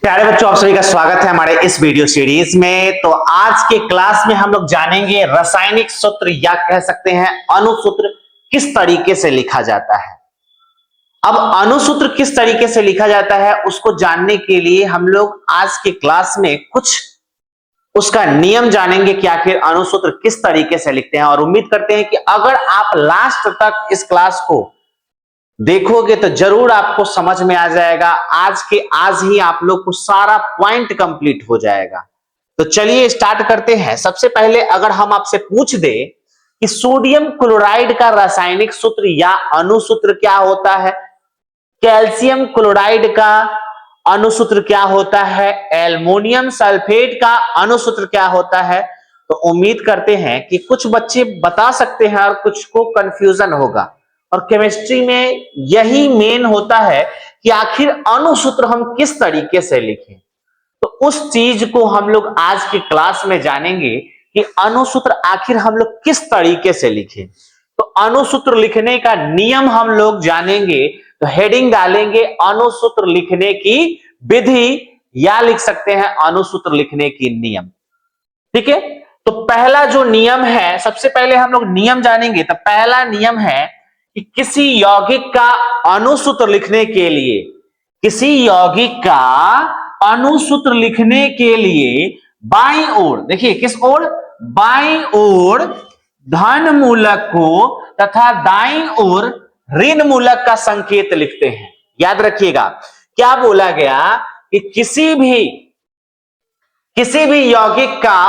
प्यारे बच्चों, आप सभी का स्वागत है हमारे इस वीडियो सीरीज में। तो आज के क्लास में हम लोग जानेंगे रासायनिक सूत्र या कह सकते हैं अणुसूत्र किस तरीके से लिखा जाता है। अब अणुसूत्र किस तरीके से लिखा जाता है उसको जानने के लिए हम लोग आज के क्लास में कुछ उसका नियम जानेंगे कि आखिर अणुसूत्र किस तरीके से लिखते हैं। और उम्मीद करते हैं कि अगर आप लास्ट तक इस क्लास को देखोगे तो जरूर आपको समझ में आ जाएगा। आज ही आप लोग को सारा पॉइंट कंप्लीट हो जाएगा। तो चलिए स्टार्ट करते हैं। सबसे पहले अगर हम आपसे पूछ दे कि सोडियम क्लोराइड का रासायनिक सूत्र या अणुसूत्र क्या होता है, कैल्शियम क्लोराइड का अणुसूत्र क्या होता है, एल्युमिनियम सल्फेट का अणुसूत्र क्या होता है, तो उम्मीद करते हैं कि कुछ बच्चे बता सकते हैं और कुछ को कंफ्यूजन होगा। और केमिस्ट्री में यही मेन होता है कि आखिर अणुसूत्र हम किस तरीके से लिखें। तो उस चीज को हम लोग आज की क्लास में जानेंगे कि अणुसूत्र आखिर हम लोग किस तरीके से लिखें। तो अणुसूत्र लिखने का नियम हम लोग जानेंगे। तो हेडिंग डालेंगे अणुसूत्र लिखने की विधि या लिख सकते हैं अणुसूत्र लिखने की नियम। ठीक है, तो पहला जो नियम है, सबसे पहले हम लोग नियम जानेंगे। तो पहला नियम है कि किसी यौगिक का अणुसूत्र लिखने के लिए, किसी यौगिक का अणुसूत्र लिखने के लिए बाईं ओर, देखिए किस ओर, बाईं ओर धन मूलक को तथा दाईं ओर ऋण मूलक का संकेत लिखते हैं। याद रखिएगा क्या बोला गया कि किसी भी यौगिक का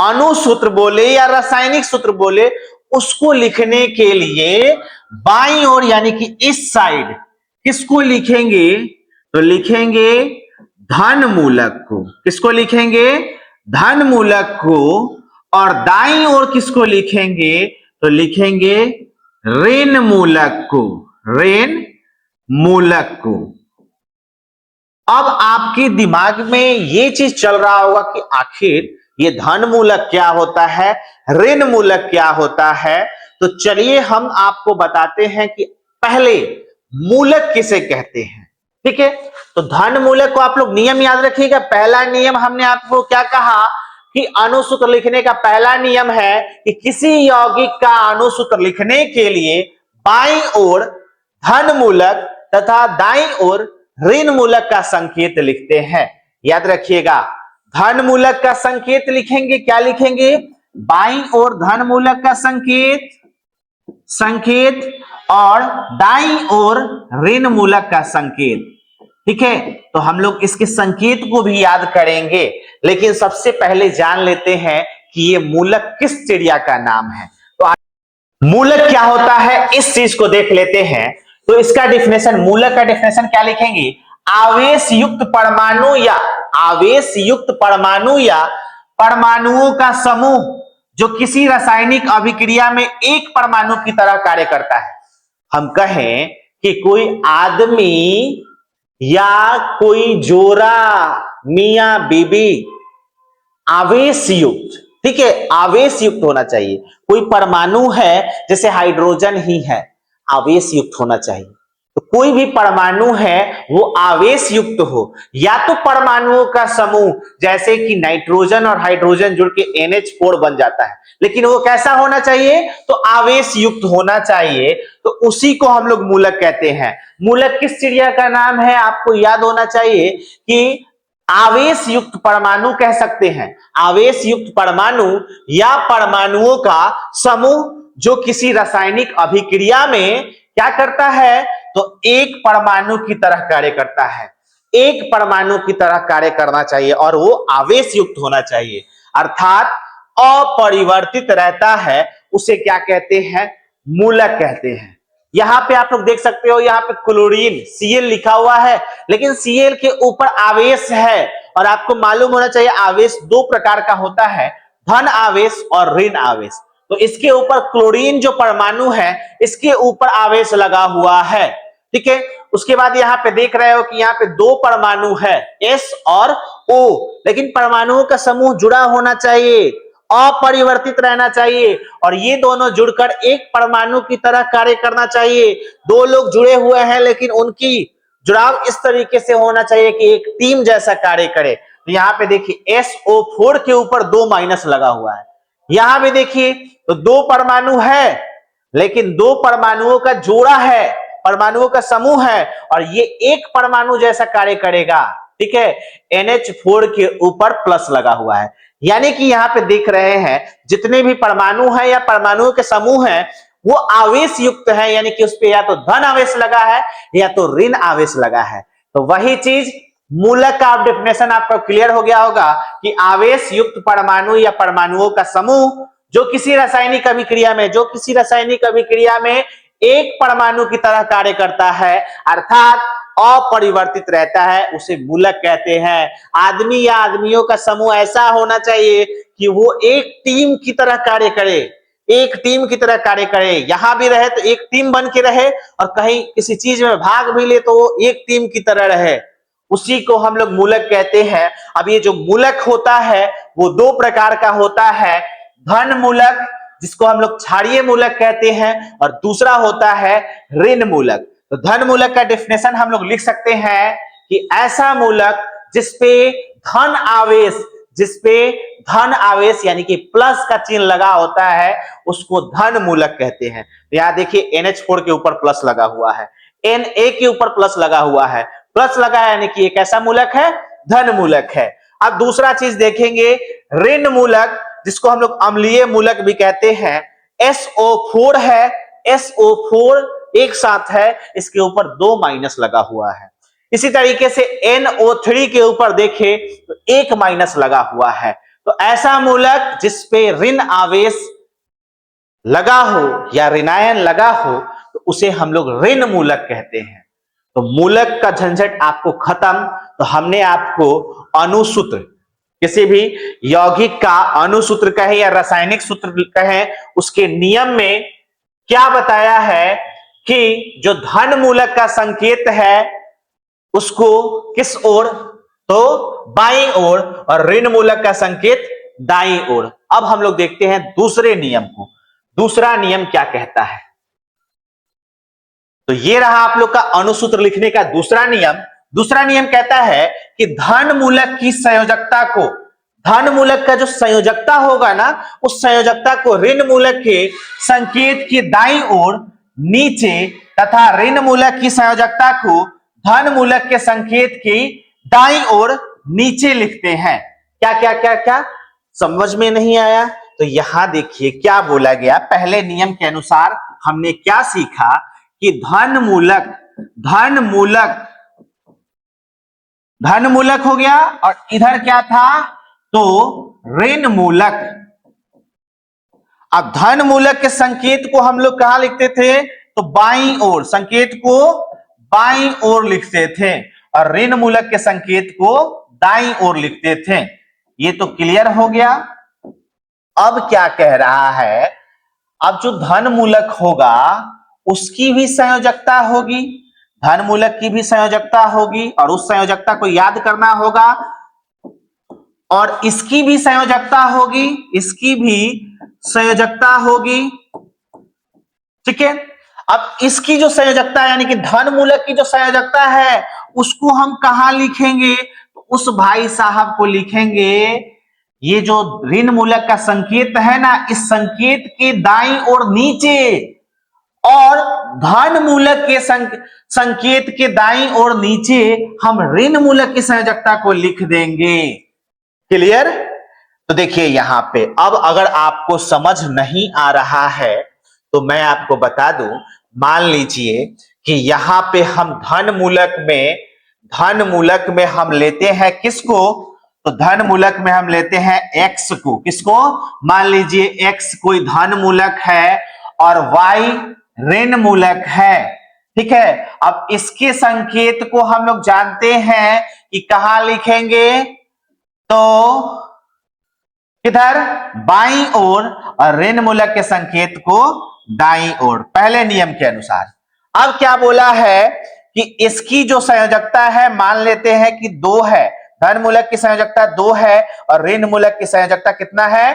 अणुसूत्र बोले या रासायनिक सूत्र बोले, उसको लिखने के लिए बाईं ओर यानी कि इस साइड किसको लिखेंगे, तो लिखेंगे धन मूलक को। किसको लिखेंगे, धन मूलक को। और दाईं ओर किसको लिखेंगे, तो लिखेंगे ऋण मूलक को, ऋण मूलक को। अब आपके दिमाग में ये चीज चल रहा होगा कि आखिर ये धन मूलक क्या होता है, ऋण मूलक क्या होता है। तो चलिए हम आपको बताते हैं कि पहले मूलक किसे कहते हैं। ठीक है, तो धन मूलक को आप लोग नियम याद रखिएगा। पहला नियम हमने आपको क्या कहा कि अणुसूत्र लिखने का पहला नियम है कि किसी यौगिक का अणुसूत्र लिखने के लिए बाईं ओर धन मूलक तथा दाईं ओर ऋण मूलक का संकेत लिखते हैं। याद रखिएगा, धन मूलक का संकेत लिखेंगे, क्या लिखेंगे, बाईं ओर धन मूलक का संकेत और दाईं ओर ऋण मूलक का संकेत। ठीक है, तो हम लोग इसके संकेत को भी याद करेंगे, लेकिन सबसे पहले जान लेते हैं कि ये मूलक किस चिड़िया का नाम है। तो मूलक क्या होता है इस चीज को देख लेते हैं। तो इसका डिफिनेशन, मूलक का डिफिनेशन क्या लिखेंगे, आवेश युक्त परमाणु या परमाणुओं का समूह जो किसी रासायनिक अभिक्रिया में एक परमाणु की तरह कार्य करता है। हम कहें कि कोई आदमी या कोई जोड़ा, मियां बीबी, आवेश युक्त, ठीक है, आवेश युक्त होना चाहिए। कोई परमाणु है जैसे हाइड्रोजन ही है, आवेश युक्त होना चाहिए। तो कोई भी परमाणु है वो आवेश युक्त हो, या तो परमाणुओं का समूह जैसे कि नाइट्रोजन और हाइड्रोजन जुड़ के NH4 बन जाता है, लेकिन वो कैसा होना चाहिए, तो आवेश युक्त होना चाहिए। तो उसी को हम लोग मूलक कहते हैं। मूलक किस चिड़िया का नाम है आपको याद होना चाहिए कि आवेश युक्त परमाणु कह सकते हैं। आवेश युक्त परमाणु या परमाणुओं का समूह जो किसी रासायनिक अभिक्रिया में क्या करता है, तो एक परमाणु की तरह कार्य करता है, एक परमाणु की तरह कार्य करना चाहिए और वो आवेश युक्त होना चाहिए, अर्थात अपरिवर्तित रहता है। उसे क्या कहते हैं, मूलक कहते हैं। यहां पे आप लोग देख सकते हो, यहाँ पे क्लोरीन Cl लिखा हुआ है, लेकिन Cl के ऊपर आवेश है। और आपको मालूम होना चाहिए आवेश दो प्रकार का होता है, धन आवेश और ऋण आवेश। तो इसके ऊपर क्लोरीन जो परमाणु है इसके ऊपर आवेश लगा हुआ है। ठीक है, उसके बाद यहाँ पे देख रहे हो कि यहाँ पे दो परमाणु है, S और O, लेकिन परमाणुओं का समूह जुड़ा होना चाहिए, अपरिवर्तित रहना चाहिए और ये दोनों जुड़कर एक परमाणु की तरह कार्य करना चाहिए। दो लोग जुड़े हुए हैं लेकिन उनकी जुड़ाव इस तरीके से होना चाहिए कि एक टीम जैसा कार्य करे। तो यहाँ पे देखिए SO4 के ऊपर 2 माइनस लगा हुआ है। यहां भी देखिए तो 2 परमाणु है, लेकिन 2 परमाणुओं का जोड़ा है, परमाणुओं का समूह है, और ये एक परमाणु जैसा कार्य करेगा। ठीक है, NH4 के ऊपर प्लस लगा हुआ है। यानी कि यहाँ पे देख रहे हैं जितने भी परमाणु हैं या परमाणुओं के समूह हैं वो आवेश युक्त है, यानी कि उस पे या तो धन आवेश लगा है या तो ऋण आवेश लगा है। तो वही चीज मूलक का डेफिनेशन आपको क्लियर हो गया होगा कि आवेश युक्त परमाणु या परमाणुओं का समूह जो किसी रासायनिक अभिक्रिया में एक परमाणु की तरह कार्य करता है अर्थात अपरिवर्तित रहता है, उसे मूलक कहते हैं। आदमी या आदमियों का समूह ऐसा होना चाहिए कि वो एक टीम की तरह कार्य करे, एक टीम की तरह कार्य करे। यहां भी रहे तो एक टीम बन के रहे, और कहीं किसी चीज में भाग भी ले तो वो एक टीम की तरह रहे, उसी को हम लोग मूलक कहते हैं। अब ये जो मूलक होता है वो 2 प्रकार का होता है, धन मूलक जिसको हम लोग क्षारीय मूलक कहते हैं, और दूसरा होता है ऋण मूलक। तो धन मूलक का डेफिनेशन हम लोग लिख सकते हैं कि ऐसा मूलक जिसपे धन आवेश यानी कि प्लस का चिन्ह लगा होता है उसको धन मूलक कहते हैं। तो यहां देखिए NH4 के ऊपर प्लस लगा हुआ है, Na के ऊपर प्लस लगा हुआ है, प्लस लगा यानी कि एक ऐसा मूलक है, धन मूलक है। अब दूसरा चीज देखेंगे ऋण मूलक जिसको हम लोग अम्लीय मूलक भी कहते हैं। SO4 है, SO4 एक साथ है, इसके ऊपर 2 माइनस लगा हुआ है। इसी तरीके से NO3 के ऊपर देखें तो 1 माइनस लगा हुआ है। तो ऐसा मूलक जिसपे ऋण आवेश लगा हो या ऋणायन लगा हो तो उसे हम लोग ऋण मूलक कहते हैं। तो मूलक का झंझट आपको खत्म। तो हमने आपको अणुसूत्र, किसी भी यौगिक का अणुसूत्र कहे या रासायनिक सूत्र कहे, उसके नियम में क्या बताया है कि जो धन मूलक का संकेत है उसको किस ओर, तो बाईं ओर, और ऋण मूलक का संकेत दाईं ओर। अब हम लोग देखते हैं दूसरे नियम को। दूसरा नियम क्या कहता है, तो ये रहा आप लोग का अणुसूत्र लिखने का दूसरा नियम। दूसरा नियम कहता है कि धन मूलक की संयोजकता को, धन मूलक का जो संयोजकता होगा ना, उस संयोजकता को ऋण मूलक के संकेत की दाईं ओर नीचे तथा ऋण मूलक की संयोजकता को धन मूलक के संकेत की दाईं ओर नीचे लिखते हैं। क्या क्या क्या क्या समझ में नहीं आया? तो यहां देखिए क्या बोला गया। पहले नियम के अनुसार हमने क्या सीखा कि धन मूलक हो गया, और इधर क्या था, तो ऋण मूलक। अब धन मूलक के संकेत को हम लोग कहां लिखते थे, तो बाईं ओर, संकेत को बाईं ओर लिखते थे, और ऋण मूलक के संकेत को दाईं ओर लिखते थे। ये तो क्लियर हो गया। अब क्या कह रहा है, अब जो धन मूलक होगा उसकी भी संयोजकता होगी, धन मूलक की भी संयोजकता होगी, और उस संयोजकता को याद करना होगा, और इसकी भी संयोजकता होगी, इसकी भी संयोजकता होगी। ठीक है, अब इसकी जो संयोजकता यानी कि धन मूलक की जो संयोजकता है उसको हम कहां लिखेंगे, तो उस भाई साहब को लिखेंगे, ये जो ऋण मूलक का संकेत है ना, इस संकेत के दाईं ओर नीचे, और धन मूलक के संकेत के दाईं ओर नीचे हम ऋण मूलक की संयोजकता को लिख देंगे। क्लियर? तो देखिए यहां पे अब अगर आपको समझ नहीं आ रहा है तो मैं आपको बता दूं, मान लीजिए कि यहां पे हम धन मूलक में हम लेते हैं किसको, तो धन मूलक में हम लेते हैं x को। किसको? मान लीजिए x कोई धन मूलक है और y ऋण मूलक है। ठीक है, अब इसके संकेत को हम लोग जानते हैं कि कहां लिखेंगे, तो किधर, बाईं ओर, और ऋण मूलक के संकेत को दाईं ओर, पहले नियम के अनुसार। अब क्या बोला है कि इसकी जो संयोजकता है मान लेते हैं कि 2 है, धन मूलक की संयोजकता 2 है और ऋण मूलक की संयोजकता कितना है,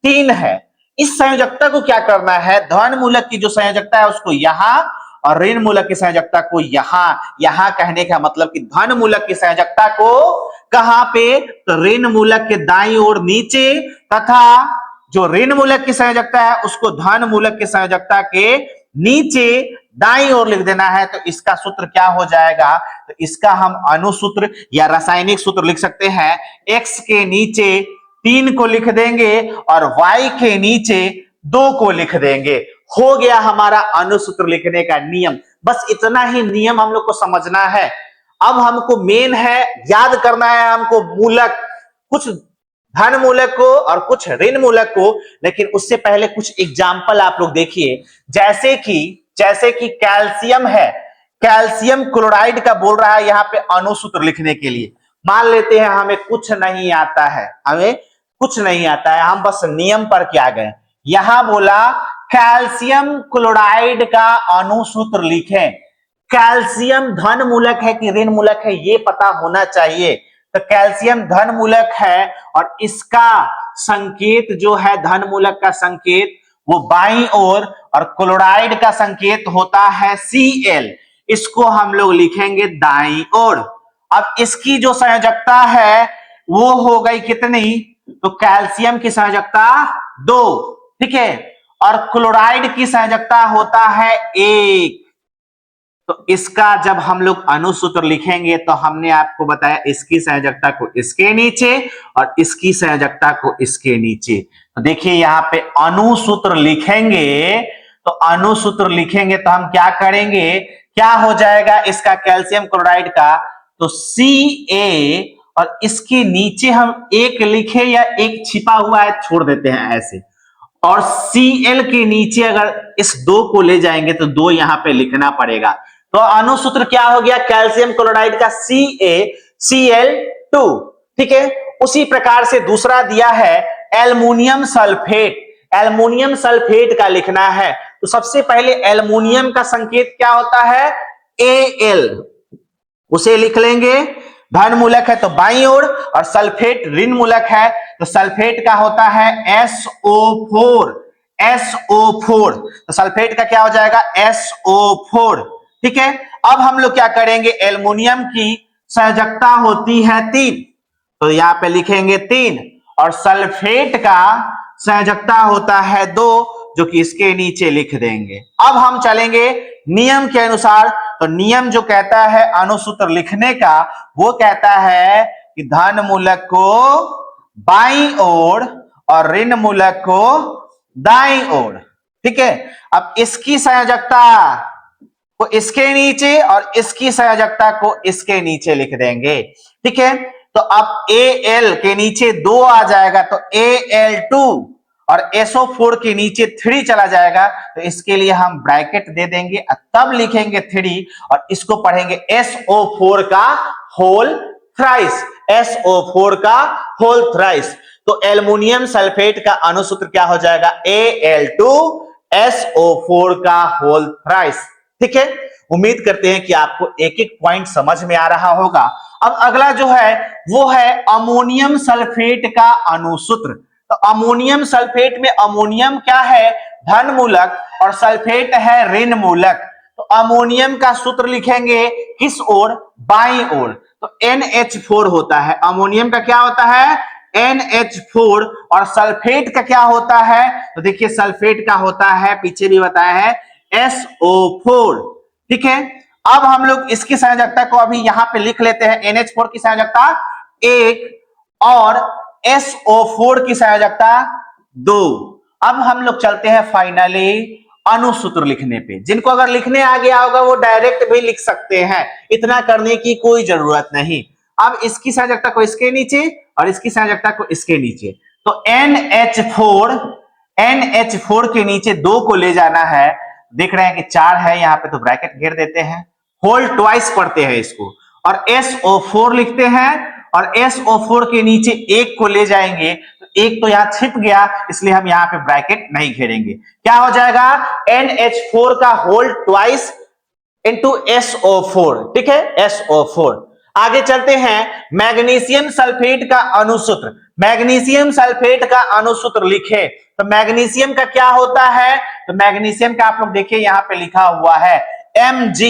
3 है। इस संयोजकता को क्या करना है, धन मूलक की जो संयोजकता है उसको यहां और ऋण मूलक की संयोजकता को यहां कहने का मतलब कि धन मूलक की संयोजकता को कहां पे, तो ऋण मूलक के दाईं ओर नीचे, तथा जो ऋण मूलक की संयोजकता है उसको धन मूलक की संयोजकता के नीचे दाईं ओर लिख देना है। तो इसका सूत्र क्या हो जाएगा, तो इसका हम अणुसूत्र या रासायनिक सूत्र लिख सकते हैं। x के नीचे 3 को लिख देंगे और y के नीचे 2 को लिख देंगे। हो गया हमारा अणुसूत्र लिखने का नियम। बस इतना ही नियम हम लोग को समझना है। अब हमको मेन है याद करना है हमको मूलक, कुछ धन मूलक को और कुछ ऋण मूलक को। लेकिन उससे पहले कुछ एग्जाम्पल आप लोग देखिए, जैसे कि कैल्शियम है, कैल्शियम क्लोराइड का बोल रहा है यहाँ पे अणुसूत्र लिखने के लिए। मान लेते हैं हमें कुछ नहीं आता है, हम बस नियम पर क्या गए, यहां बोला कैल्शियम क्लोराइड का अणुसूत्र लिखें। कैल्शियम धन मूलक है कि ऋण मूलक है ये पता होना चाहिए। तो कैल्शियम धन मूलक है और इसका संकेत जो है, धन मूलक का संकेत वो बाईं ओर, और क्लोराइड का संकेत होता है Cl, इसको हम लोग लिखेंगे दाईं ओर। अब इसकी जो संयोजकता है वो हो गई कितनी, तो कैल्शियम की संयोजकता 2, ठीक है, और क्लोराइड की संयोजकता होता है 1। तो इसका जब हम लोग अणुसूत्र लिखेंगे तो हमने आपको बताया इसकी संयोजकता को इसके नीचे और इसकी संयोजकता को इसके नीचे। तो देखिए यहाँ पे अणुसूत्र लिखेंगे, तो हम क्या करेंगे, क्या हो जाएगा इसका कैल्शियम क्लोराइड का, तो Ca, और इसके नीचे हम 1 लिखे या 1 छिपा हुआ है छोड़ देते हैं ऐसे, और Cl के नीचे अगर इस 2 को ले जाएंगे तो 2 यहां पे लिखना पड़ेगा। तो अणुसूत्र क्या हो गया, कैल्शियम क्लोराइड का CaCl2, ठीक है। उसी प्रकार से दूसरा दिया है एल्युमिनियम सल्फेट, एल्युमिनियम सल्फेट का लिखना है। तो सबसे पहले एल्युमिनियम का संकेत क्या होता है, Al, उसे लिख लेंगे, धन मूलक है तो बाईं ओर, और सल्फेट ऋण मूलक है तो सल्फेट का होता है SO4, तो सल्फेट का क्या हो जाएगा SO4, ठीक है। अब हम लोग क्या करेंगे, एल्युमिनियम की संयोजकता होती है 3, तो यहां पे लिखेंगे 3, और सल्फेट का संयोजकता होता है 2, जो कि इसके नीचे लिख देंगे। अब हम चलेंगे नियम के अनुसार। तो नियम जो कहता है अणुसूत्र लिखने का, वो कहता है कि धन मूलक को बाईं ओर और ऋण मूलक को दाईं ओर, ठीक है। अब इसकी संयोजकता को इसके नीचे और इसकी संयोजकता को इसके नीचे लिख देंगे, ठीक है। तो अब Al के नीचे 2 आ जाएगा तो Al2, और SO4 के नीचे 3 चला जाएगा, तो इसके लिए हम ब्रैकेट दे देंगे, तब लिखेंगे 3, और इसको पढ़ेंगे SO4 का होल थ्राइस, SO4 का होल थ्राइस। तो एल्युमिनियम सल्फेट का अणुसूत्र क्या हो जाएगा, Al2SO4 का होल थ्राइस, ठीक है। उम्मीद करते हैं कि आपको एक एक पॉइंट समझ में आ रहा होगा। अब अगला जो है वो है अमोनियम सल्फेट का अणुसूत्र। तो अमोनियम सल्फेट में अमोनियम क्या है, धन मूलक, और सल्फेट है ऋण मूलक। तो अमोनियम का सूत्र लिखेंगे किस ओर, बाईं ओर, तो NH4 होता है। अमोनियम का क्या होता है, NH4, और सल्फेट का क्या होता है, तो देखिए सल्फेट का होता है, पीछे भी बताया है, SO4, ठीक है। अब हम लोग इसकी संयोजकता को अभी यहां पे लिख लेते हैं। NH4 की संयोजकता 1 और SO4 की संयोजकता 2। अब हम लोग चलते हैं फाइनली अणुसूत्र लिखने पे। जिनको अगर लिखने आ गया होगा वो डायरेक्ट भी लिख सकते हैं, इतना करने की कोई जरूरत नहीं। अब इसकी संयोजकता को इसके नीचे और इसकी संयोजकता को इसके नीचे, तो NH4 के नीचे 2 को ले जाना है। देख रहे हैं कि 4 है यहाँ पे, तो ब्रैकेट घेर देते हैं, होल ट्वाइस पढ़ते हैं इसको, और SO4 लिखते हैं, और SO4 के नीचे 1 को ले जाएंगे, तो 1 तो यहां छिप गया, इसलिए हम यहाँ पे ब्रैकेट नहीं घेरेंगे। क्या हो जाएगा, NH4 का होल ट्वाइस इंटू SO4, ठीक है, SO4। आगे चलते हैं, मैग्नीशियम सल्फेट का अणुसूत्र। मैग्नीशियम सल्फेट का अणुसूत्र लिखे, तो मैग्नीशियम का क्या होता है, तो मैग्नीशियम का आप लोग देखिए यहां पे लिखा हुआ है Mg,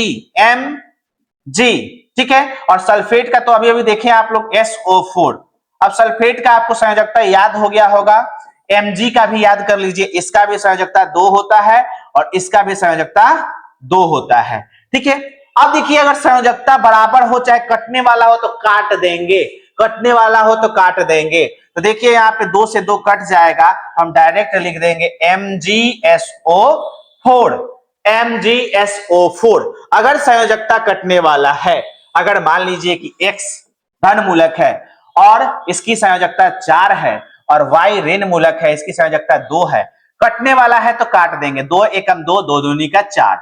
ठीक है। और सल्फेट का तो अभी अभी देखे आप लोग SO4। अब सल्फेट का आपको संयोजकता याद हो गया होगा, Mg का भी याद कर लीजिए, इसका भी संयोजकता 2 होता है और इसका भी संयोजकता 2 होता है, ठीक है। अब देखिए अगर संयोजकता बराबर हो चाहे कटने वाला हो तो काट देंगे, कटने वाला हो तो काट देंगे। तो देखिए यहाँ पे 2 से 2 कट जाएगा, हम डायरेक्ट लिख देंगे MgSO4, MgSO4। अगर संयोजकता कटने वाला है, अगर मान लीजिए कि X धन मूलक है और इसकी संयोजकता 4 है और Y ऋण मूलक है, इसकी संयोजकता 2 है, कटने वाला है तो काट देंगे, 2 एकम 2, 2 दूनी का 4।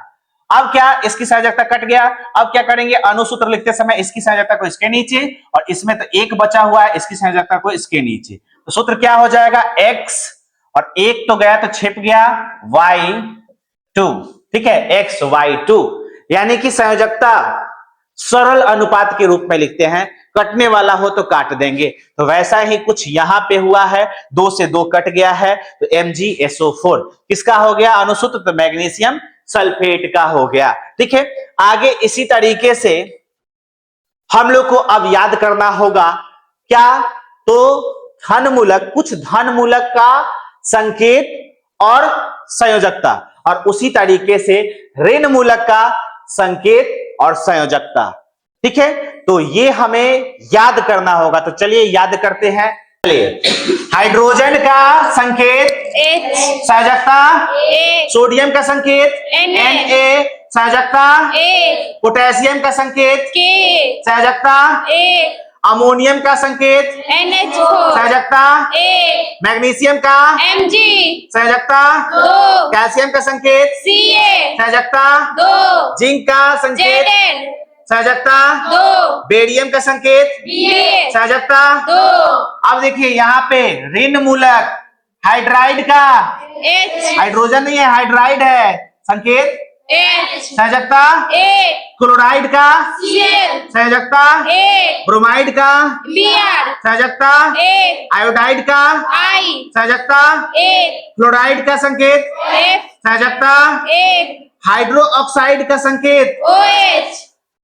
अब क्या इसकी संयोजकता कट गया, अब क्या करेंगे, अणुसूत्र लिखते समय इसकी संयोजकता को इसके नीचे और इसमें तो 1 बचा हुआ है, इसकी संयोजकता को इसके नीचे, तो सूत्र क्या हो जाएगा, X और 1 तो गया तो छिप गया Y2, ठीक है, XY2। यानी कि संयोजकता सरल अनुपात के रूप में लिखते हैं, कटने वाला हो तो काट देंगे। तो वैसा ही कुछ यहां पे हुआ है, 2 से 2 कट गया है तो MgSO4 किसका हो गया अणुसूत्र, तो मैग्नीशियम सल्फेट का हो गया, ठीक है। आगे इसी तरीके से हम लोग को अब याद करना होगा क्या, तो धन मूलक, कुछ धन मूलक का संकेत और संयोजकता, और उसी तरीके से ऋण मूलक का संकेत और संयोजकता, ठीक है। तो ये हमें याद करना होगा, तो चलिए याद करते हैं। चलिए, हाइड्रोजन का संकेत H, संयोजकता, A, सोडियम का संकेत Na, संयोजकता, A, पोटेशियम का संकेत K, संयोजकता, A, अमोनियम का संकेत NH4, संयोजकता, A, मैग्नीशियम का Mg, संयोजकता, 2, कैल्शियम का संकेत Ca, संयोजकता, 2, जिंक का संकेत Zn, संयोजकता, 2, बेरियम का संकेत Ba, संयोजकता। 2, अब देखिए यहाँ पे ऋण मूलक हाइड्राइड का, H, हाइड्रोजन नहीं है हाइड्राइड है, संकेत H, संयोजकता, A, क्लोराइड का Cl, संयोजकता, A, ब्रोमाइड का Br, संयोजकता, A, आयोडाइड का I, संयोजकता, A, क्लोराइड का संकेत F, संयोजकता, A, हाइड्रो ऑक्साइड का संकेत OH,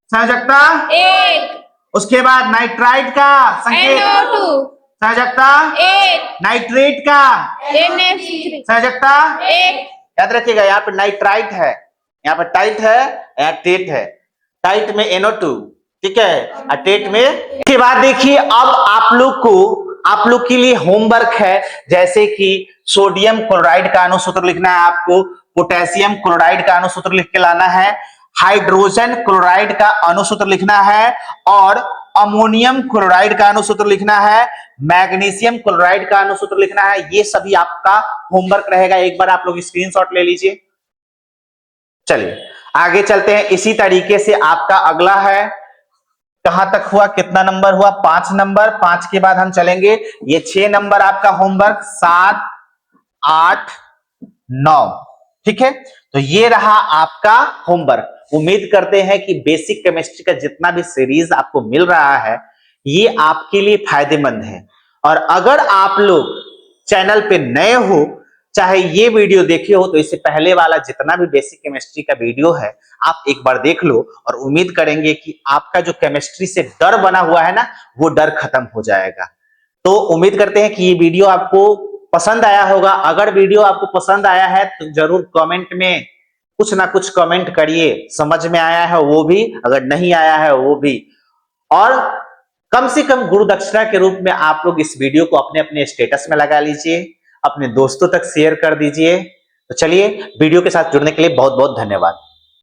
संयोजकता, 1, उसके बाद नाइट्राइड का संकेत NO2, संयोजकता, 1, नाइट्रेट का NF3, संयोजकता। 1, याद रखिएगा यहाँ पे नाइट्राइट है, यहाँ पे टाइट है, यहाँ टेट है, टाइट में NO2, ठीक है, और टेट में। इसके बाद देखिए अब आप लोग के लिए होमवर्क है, जैसे कि सोडियम क्लोराइड का अणुसूत्र लिखना है आपको, पोटेशियम क्लोराइड का अणुसूत्र लिख के लाना है, हाइड्रोजन क्लोराइड का अणुसूत्र लिखना है और अमोनियम क्लोराइड का अणुसूत्र लिखना है, मैग्नीशियम क्लोराइड का अणुसूत्र लिखना है। ये सभी आपका होमवर्क रहेगा, एक बार आप लोग स्क्रीनशॉट ले लीजिए। चलिए आगे चलते हैं। इसी तरीके से आपका अगला है, कहां तक हुआ, कितना नंबर हुआ, 5 नंबर। 5 के बाद हम चलेंगे, ये 6 नंबर आपका होमवर्क, 7, 8, 9, ठीक है। तो ये रहा आपका होमवर्क। उम्मीद करते हैं कि बेसिक केमिस्ट्री का जितना भी सीरीज आपको मिल रहा है ये आपके लिए फायदेमंद है। और अगर आप लोग चैनल पे नए हो, चाहे ये वीडियो देखे हो, तो इससे पहले वाला जितना भी बेसिक केमिस्ट्री का वीडियो है आप एक बार देख लो, और उम्मीद करेंगे कि आपका जो केमिस्ट्री से डर बना हुआ है ना, वो डर खत्म हो जाएगा। तो उम्मीद करते हैं कि ये वीडियो आपको पसंद आया होगा। अगर वीडियो आपको पसंद आया है तो जरूर कमेंट में कुछ ना कुछ कमेंट करिए, समझ में आया है वो भी, अगर नहीं आया है वो भी। और कम से कम गुरु दक्षिणा के रूप में आप लोग इस वीडियो को अपने अपने स्टेटस में लगा लीजिए, अपने दोस्तों तक शेयर कर दीजिए। तो चलिए, वीडियो के साथ जुड़ने के लिए बहुत बहुत धन्यवाद।